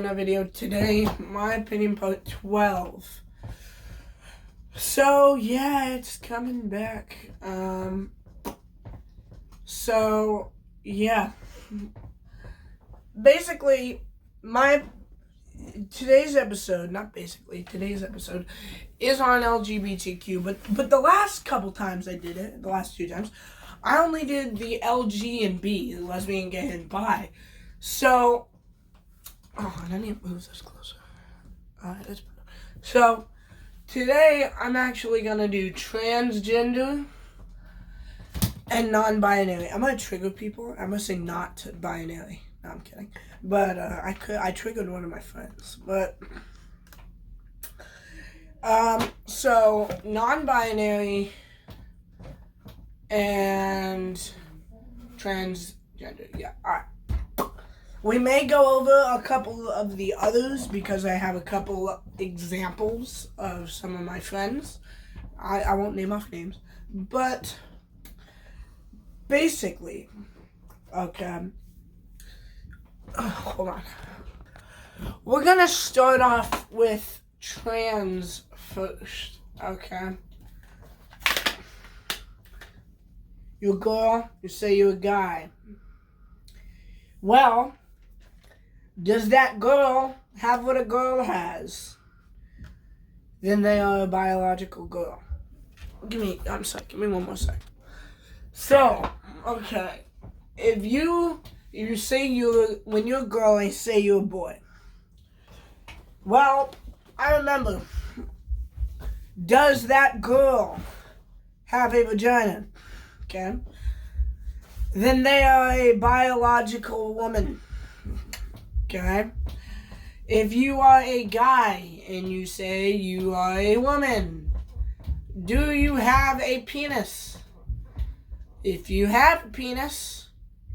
another video. Today, my opinion part 12. So, yeah, it's coming back. Basically, today's episode is on LGBTQ, but the last couple times I did it, the last 2 times, I only did the LG and B, lesbian, gay, and bi. So, and I need to move this closer. Alright, that's better. So, today I'm actually gonna do transgender and non-binary. I'm gonna trigger people. I'm gonna say not binary. No, I'm kidding. But I triggered one of my friends. But so non-binary and transgender. Yeah. All right. We may go over a couple of the others because I have a couple examples of some of my friends. I won't name off names, but basically, okay. Hold on. We're gonna start off with trans first, okay? You're a girl, you say you're a guy. Well, does that girl have what a girl has? Then they are a biological girl. Give me one more sec. So, okay. If you say when you're a girl, I say you're a boy. Well, I remember. Does that girl have a vagina? Okay. Then they are a biological woman. Okay. If you are a guy and you say you are a woman, do you have a penis? If you have a penis,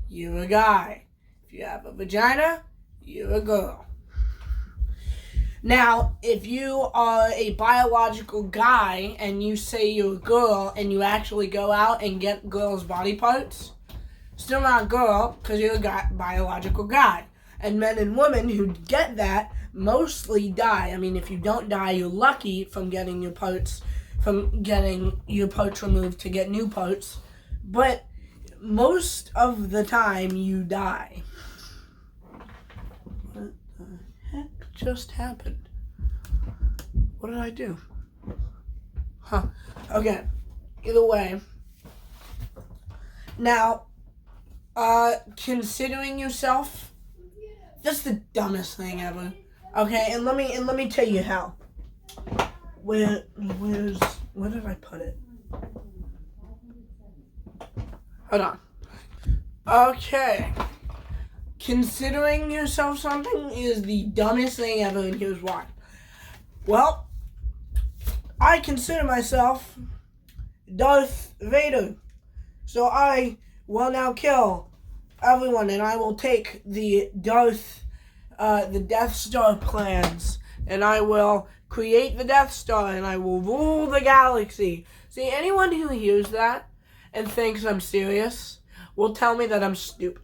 you're a guy. If you have a vagina, you're a girl. Now, if you are a biological guy and you say you're a girl and you actually go out and get girls' body parts, still not a girl because you're a biological guy. And men and women who get that mostly die. I mean, if you don't die, you're lucky from getting your parts removed to get new parts. But most of the time, you die. What the heck just happened? What did I do? Okay. Either way. Now, considering yourself, that's the dumbest thing ever. Okay, and let me tell you how. Where did I put it? Hold on. Okay. Considering yourself something is the dumbest thing ever, and here's why. Well, I consider myself Darth Vader. So I will now kill everyone, and I will take the Death Star plans, and I will create the Death Star, and I will rule the galaxy. See, anyone who hears that and thinks I'm serious will tell me that I'm stupid.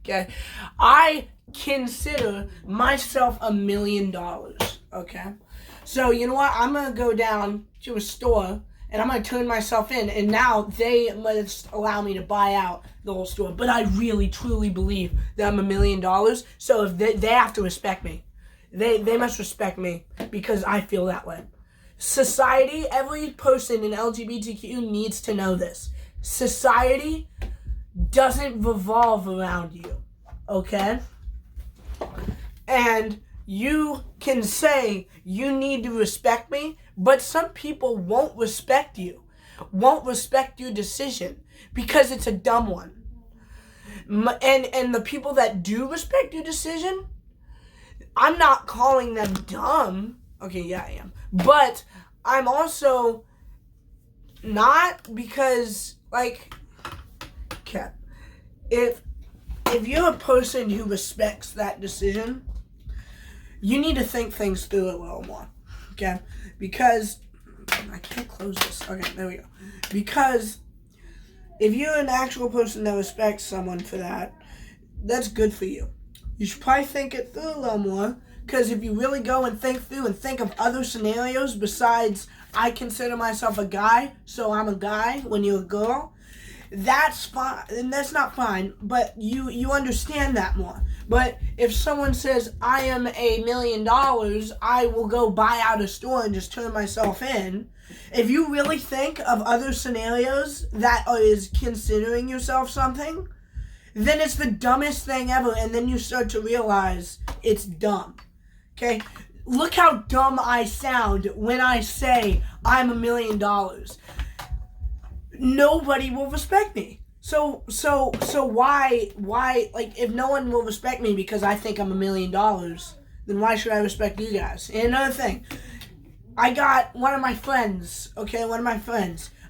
Okay? I consider myself $1 million. Okay? So, you know what? I'm going to go down to a store, and I'm going to turn myself in, and now they must allow me to buy out the whole store. But I really, truly believe that I'm $1 million, so if they have to respect me. They must respect me because I feel that way. Society, every person in LGBTQ needs to know this. Society doesn't revolve around you, okay? And you can say you need to respect me, but some people won't respect you, won't respect your decision because it's a dumb one. And the people that do respect your decision, I'm not calling them dumb. Okay, yeah, I am. But I'm also not because, okay, if you're a person who respects that decision, you need to think things through a little more, okay? Because, I can't close this. Okay, there we go. Because if you're an actual person that respects someone for that, that's good for you. you should probably think it through a little more. Because if you really go and think through and think of other scenarios besides, I consider myself a guy, so I'm a guy when you're a girl, that's fine, and that's not fine, but you understand that more. But if someone says, I am $1 million, I will go buy out a store and just turn myself in. If you really think of other scenarios that is considering yourself something, then it's the dumbest thing ever, and then you start to realize it's dumb. Okay? Look how dumb I sound when I say I'm $1 million. Nobody will respect me. So why, like, if no one will respect me because I think I'm $1 million, then why should I respect you guys? And another thing, I got one of my friends,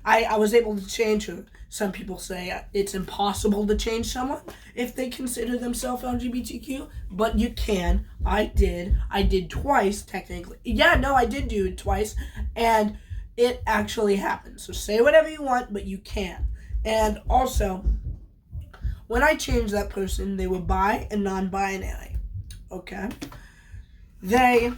I was able to change her. Some people say it's impossible to change someone if they consider themselves LGBTQ, but you can. I did twice, technically. Yeah, no, I did do it twice, and it actually happened. So say whatever you want, but you can. And also, when I changed that person, they were bi and non-binary. Okay? They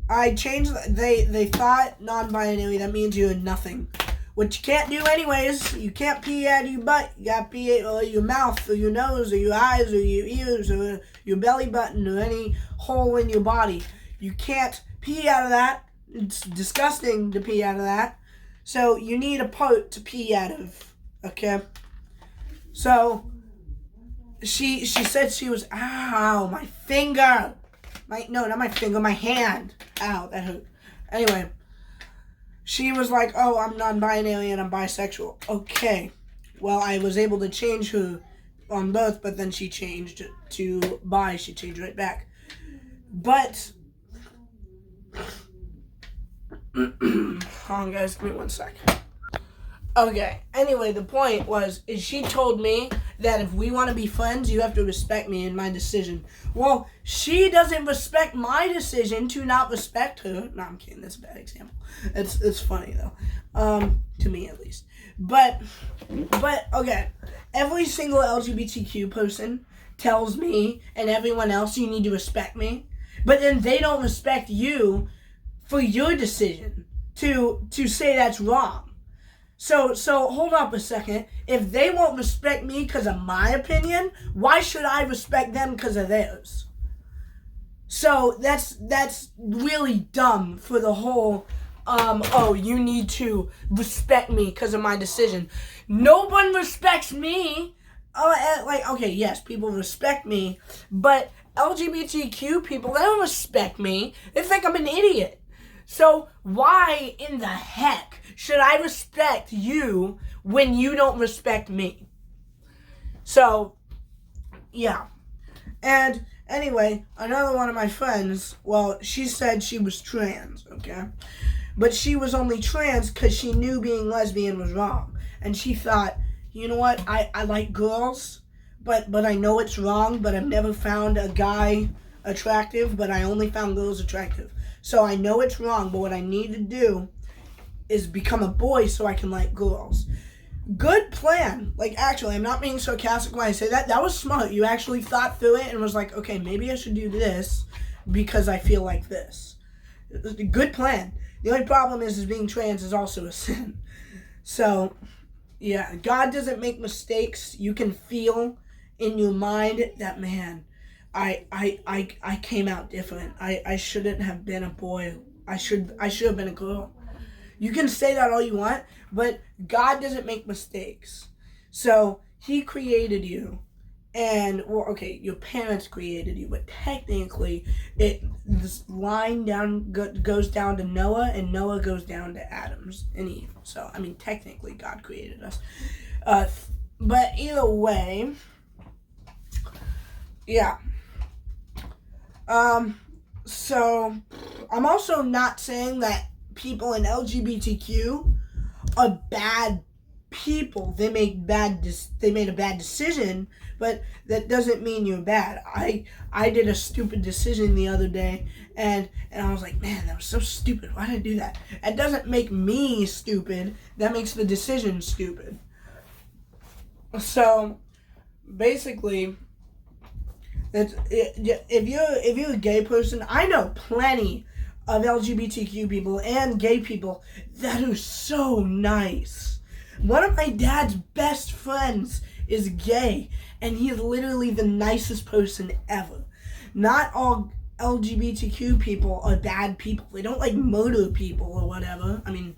thought non-binary, that means you're nothing. Which you can't do anyways. You can't pee out of your butt. You gotta pee out of your mouth, or your nose, or your eyes, or your ears, or your belly button, or any hole in your body. You can't pee out of that. It's disgusting to pee out of that. So you need a part to pee out of. Okay? So she said she was, ow, my finger. Not my finger, my hand. Ow, that hurt. Anyway, she was like, oh, I'm non-binary and I'm bisexual. Okay. Well, I was able to change her on both, but then she changed to bi. She changed right back. But, hold on, guys, give me 1 sec. Okay, anyway, the point is she told me that if we want to be friends, you have to respect me and my decision. Well, she doesn't respect my decision to not respect her. No, I'm kidding, that's a bad example. It's funny, though, to me at least. But, okay, every single LGBTQ person tells me and everyone else you need to respect me, but then they don't respect you for your decision to say that's wrong. So hold up a second. If they won't respect me because of my opinion, why should I respect them because of theirs? So that's really dumb for the whole, you need to respect me because of my decision. No one respects me. Okay, yes, people respect me, but LGBTQ people, they don't respect me. They think I'm an idiot. So why in the heck should I respect you when you don't respect me? So, yeah. And anyway, another one of my friends, well, she said she was trans, okay? But she was only trans because she knew being lesbian was wrong. And she thought, you know what, I like girls, but I know it's wrong, but I've never found a guy attractive, but I only found girls attractive. So I know it's wrong, but what I need to do is become a boy so I can like girls. Good plan. Like, actually, I'm not being sarcastic when I say that. That was smart. You actually thought through it and was like, okay, maybe I should do this because I feel like this. Good plan. The only problem is being trans is also a sin. So, yeah, God doesn't make mistakes. You can feel in your mind that, man, I came out different. I shouldn't have been a boy. I should have been a girl. You can say that all you want, but God doesn't make mistakes. So he created you, and well, okay, your parents created you, but technically, this line goes down to Noah, and Noah goes down to Adams and Eve. So I mean, technically, God created us. But either way, yeah. So I'm also not saying that people in LGBTQ are bad people. They made a bad decision, but that doesn't mean you're bad. I did a stupid decision the other day, and I was like, man, that was so stupid. Why did I do that? It doesn't make me stupid. That makes the decision stupid. So basically, If you're a gay person, I know plenty of LGBTQ people and gay people that are so nice. One of my dad's best friends is gay, and he is literally the nicest person ever. Not all LGBTQ people are bad people. They don't like murder people or whatever. I mean,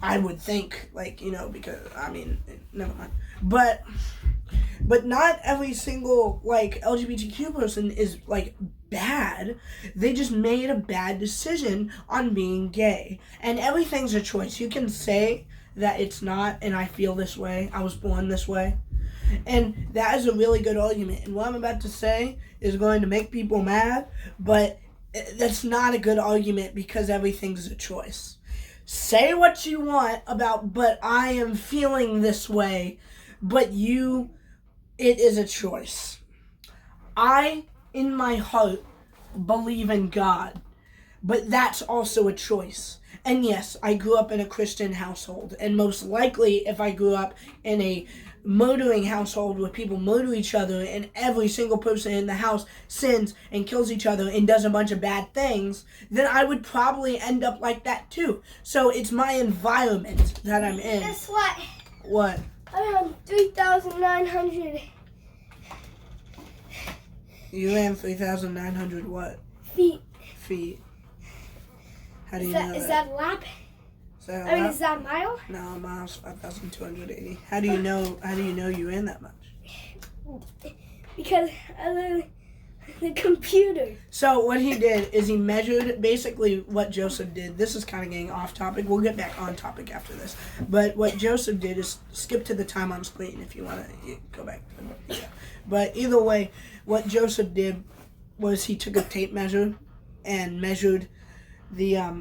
I would think, because, never mind. But not every single, LGBTQ person is, bad. They just made a bad decision on being gay. And everything's a choice. You can say that it's not, and I feel this way. I was born this way. And that is a really good argument. And what I'm about to say is going to make people mad, but that's not a good argument because everything's a choice. Say what you want about, but I am feeling this way, but it is a choice. I, in my heart, believe in God, but that's also a choice. And yes, I grew up in a Christian household, and most likely if I grew up in a murdering household where people murder each other and every single person in the house sins and kills each other and does a bunch of bad things, then I would probably end up like that too. So it's my environment that I'm in. Guess what? What? I ran 3,900 You ran 3,900 what? Feet. How do you know that? Is that a lap? Is that a mile? No, a mile's 5,280. How do you know you ran that much? Because I learned the computer. So what he did is he measured basically what Joseph did. This is kind of getting off topic. We'll get back on topic after this. But what Joseph did is skip to the time on screen if you want to go back. Yeah. But either way, what Joseph did was he took a tape measure and measured the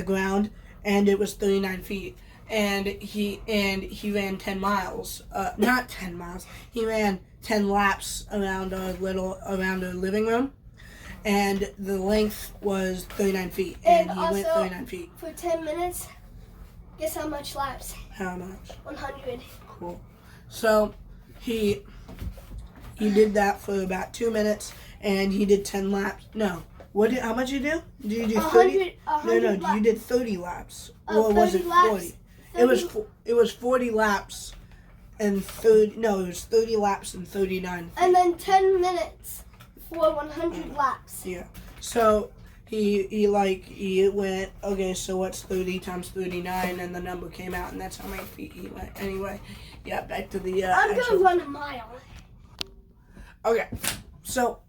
ground, and it was 39 feet. And he ran 10 miles. Not 10 miles. He ran 10 laps around our living room, and the length was 39 feet. And he went 39 feet. For 10 minutes, guess how much laps? How much? 100. Cool. So he did that for about 2 minutes, and he did 10 laps. No. How much did you do? Did you do 30? No, you did 30 laps. Or was it 40? 30. It was 40 laps and 30. No, it was 30 laps and 39. And then 10 minutes for 100 laps. Yeah. So he went, okay, so what's 30 times 39, and the number came out, and that's how many feet he went. Anyway, yeah, back to the I'm gonna run a mile. Okay. So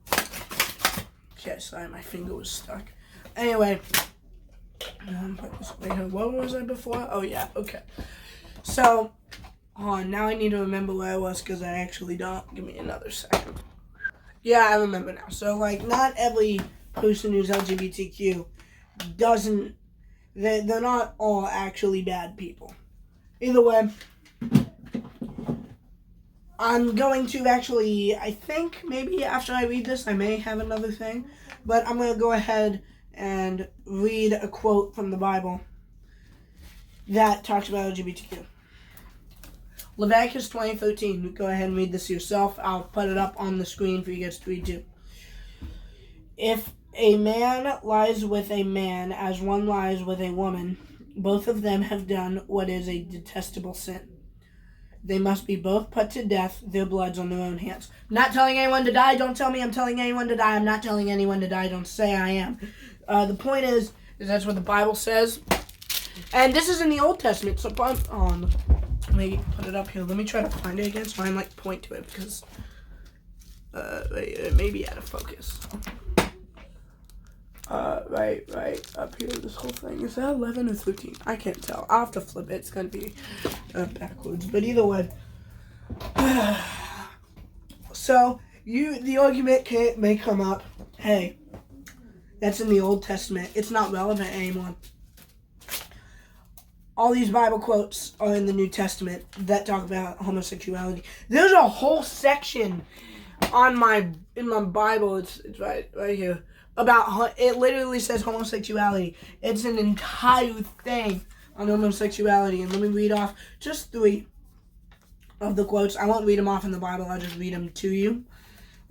okay, sorry, my finger was stuck. Anyway, what was I before? Oh, yeah, okay. So, now I need to remember where I was because I actually don't. Give me another second. Yeah, I remember now. So, not every person who's LGBTQ they're not all actually bad people. Either way, I'm going to actually, I think maybe after I read this, I may have another thing. But I'm going to go ahead and read a quote from the Bible that talks about LGBTQ. Leviticus 20:13. Go ahead and read this yourself. I'll put it up on the screen for you guys to read too. If a man lies with a man as one lies with a woman, both of them have done what is a detestable sin. They must be both put to death, their blood's on their own hands. I'm not telling anyone to die. Don't tell me I'm telling anyone to die. I'm not telling anyone to die. Don't say I am. The point is that's what the Bible says. And this is in the Old Testament. So let me put it up here. Let me try to find it again so I can point to it because it may be out of focus. Right up here, this whole thing. Is that 11 or 13? I can't tell. I'll have to flip it. It's going to be backwards. But either way. So, the argument may come up, hey, that's in the Old Testament. It's not relevant anymore. All these Bible quotes are in the New Testament that talk about homosexuality. There's a whole section in my Bible. It's right here. About it literally says homosexuality. It's an entire thing on homosexuality. And let me read off just 3 of the quotes. I won't read them off in the Bible. I'll just read them to you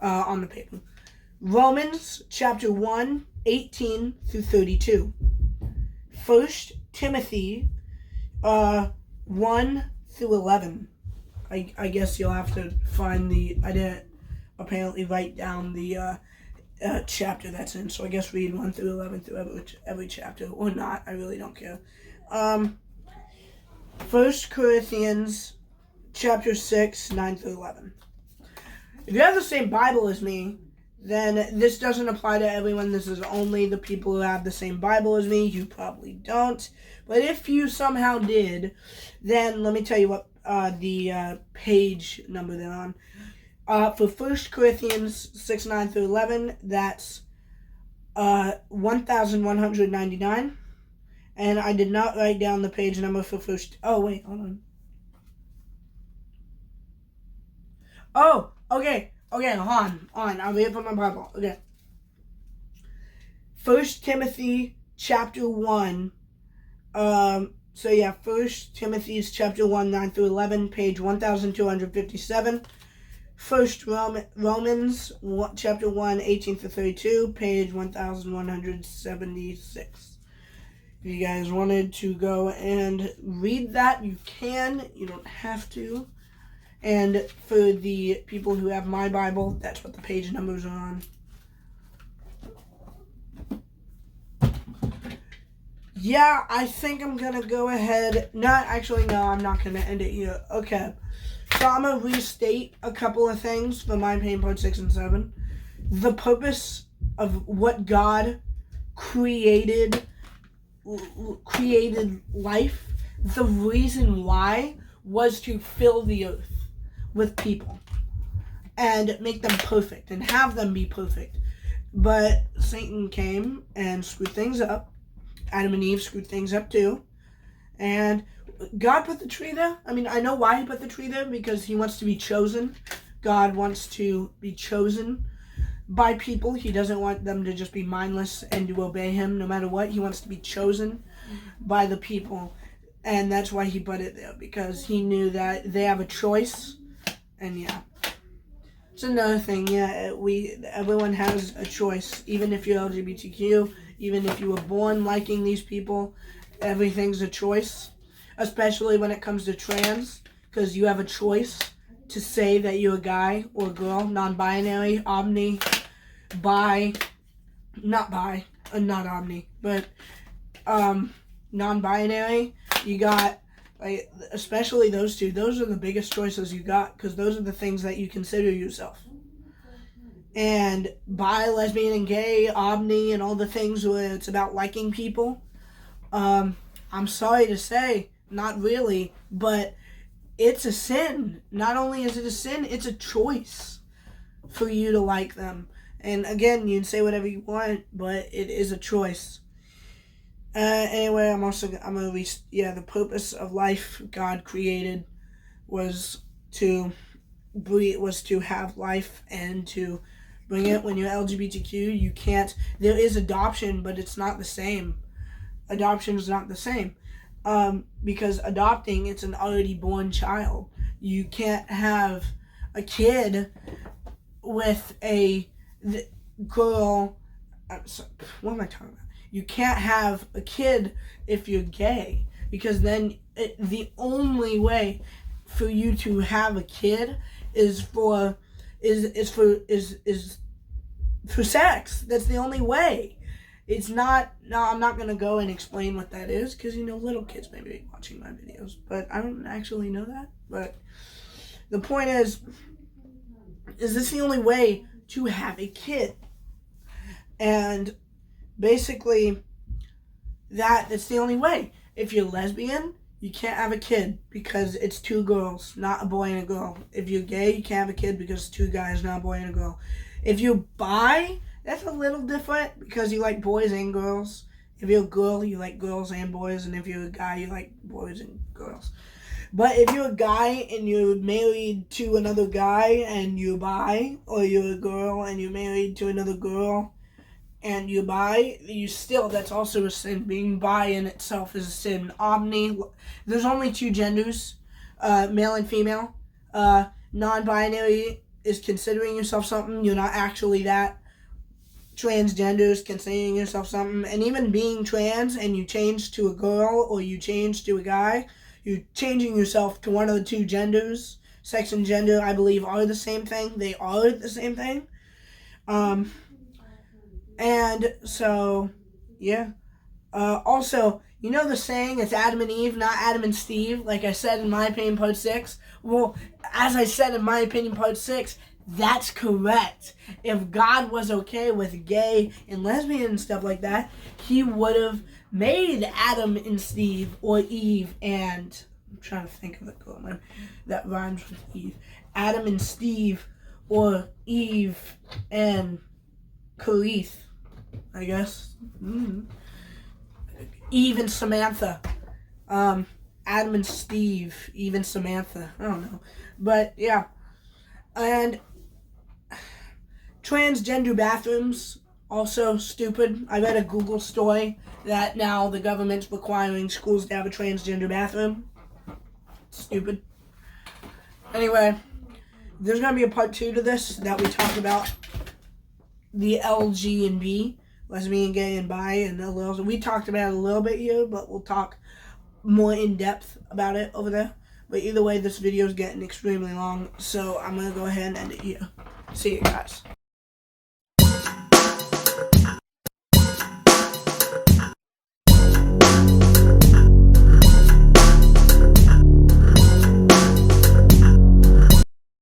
on the paper. Romans chapter 1, 18 through 32. 1 Timothy 1 through 11. I guess you'll have to find I didn't apparently write down the chapter that's in, so I guess read 1 through 11 through every chapter, or not, I really don't care. 1 Corinthians chapter 6, 9 through 11. If you have the same Bible as me, then this doesn't apply to everyone. This is only the people who have the same Bible as me. You probably don't. But if you somehow did, then let me tell you what the page number they're on. For 1 Corinthians 6, 9 through 11, that's 1199. And I did not write down the page number for first. Oh, wait, hold on. Oh, okay, hold on. I'll read it from my Bible. Okay. 1 Timothy chapter 1. 1 Timothy chapter 1, 9 through 11, page 1257. 1 Romans chapter 1, 18 through 32, page 1176. If you guys wanted to go and read that, you can. You don't have to. And for the people who have my Bible, that's what the page numbers are on. Yeah, I think I'm going to go ahead. No, I'm not going to end it here. Okay. So I'm going to restate a couple of things for my pain part 6 and 7. The purpose of what God created life, the reason why was to fill the earth with people and make them perfect and have them be perfect. But Satan came and screwed things up. Adam and Eve screwed things up too. And God put the tree there. I mean, I know why he put the tree there, because he wants to be chosen. God wants to be chosen by people. He doesn't want them to just be mindless and to obey him no matter what. He wants to be chosen by the people. And that's why he put it there, because he knew that they have a choice. And yeah. It's another thing, yeah, everyone has a choice. Even if you're LGBTQ, even if you were born liking these people, everything's a choice. Especially when it comes to trans, because you have a choice to say that you're a guy or a girl, non-binary, omni, bi, not omni, but non-binary. You got, like, especially those two, those are the biggest choices you got, because those are the things that you consider yourself. And bi, lesbian, and gay, omni, and all the things where it's about liking people, I'm sorry to say, not really, but it's a sin. Not only is it a sin, it's a choice for you to like them. And again, you can say whatever you want, but it is a choice. Anyway, the purpose of life God created was to have life and to bring it. When you're LGBTQ, you can't. There is adoption, but it's not the same. Adoption is not the same. Because adopting, it's an already born child. You can't have a kid with a girl. What am I talking about? You can't have a kid if you're gay, because then the only way for you to have a kid is for sex. That's the only way. It's not. No, I'm not gonna go and explain what that is, because little kids may be watching my videos, but I don't actually know that. But the point is this the only way to have a kid? And basically, that's the only way. If you're lesbian, you can't have a kid because it's two girls, not a boy and a girl. If you're gay, you can't have a kid because it's two guys, not a boy and a girl. If you're bi, that's a little different because you like boys and girls. If you're a girl, you like girls and boys, and if you're a guy, you like boys and girls. But if you're a guy and you're married to another guy and you're bi, or you're a girl and you're married to another girl and you're bi, that's also a sin. Being bi in itself is a sin. Omni, there's only two genders, male and female. Non-binary is considering yourself something, you're not actually that. transgenders, considering yourself something, and even being trans and you change to a girl or you change to a guy, you're changing yourself to one of the two genders. Sex and gender, I believe, are the same thing. They are the same thing. And so, yeah. Also, you know the saying, it's Adam and Eve, not Adam and Steve, like I said in my opinion, part 6? Well, as I said in my opinion, part 6, that's correct. If God was okay with gay and lesbian and stuff like that, he would have made Adam and Steve or Eve and... I'm trying to think of the girl name that rhymes with Eve. Adam and Steve or Eve and Khalith, I guess. Eve and Samantha. Adam and Steve, Eve and Samantha. I don't know. But, yeah. And transgender bathrooms, also stupid. I read a Google story that now the government's requiring schools to have a transgender bathroom. Stupid. Anyway, there's going to be a part 2 to this that we talk about the LG and B, lesbian, gay, and bi, and a little. We talked about it a little bit here, but we'll talk more in depth about it over there. But either way, this video is getting extremely long, so I'm going to go ahead and end it here. See you guys.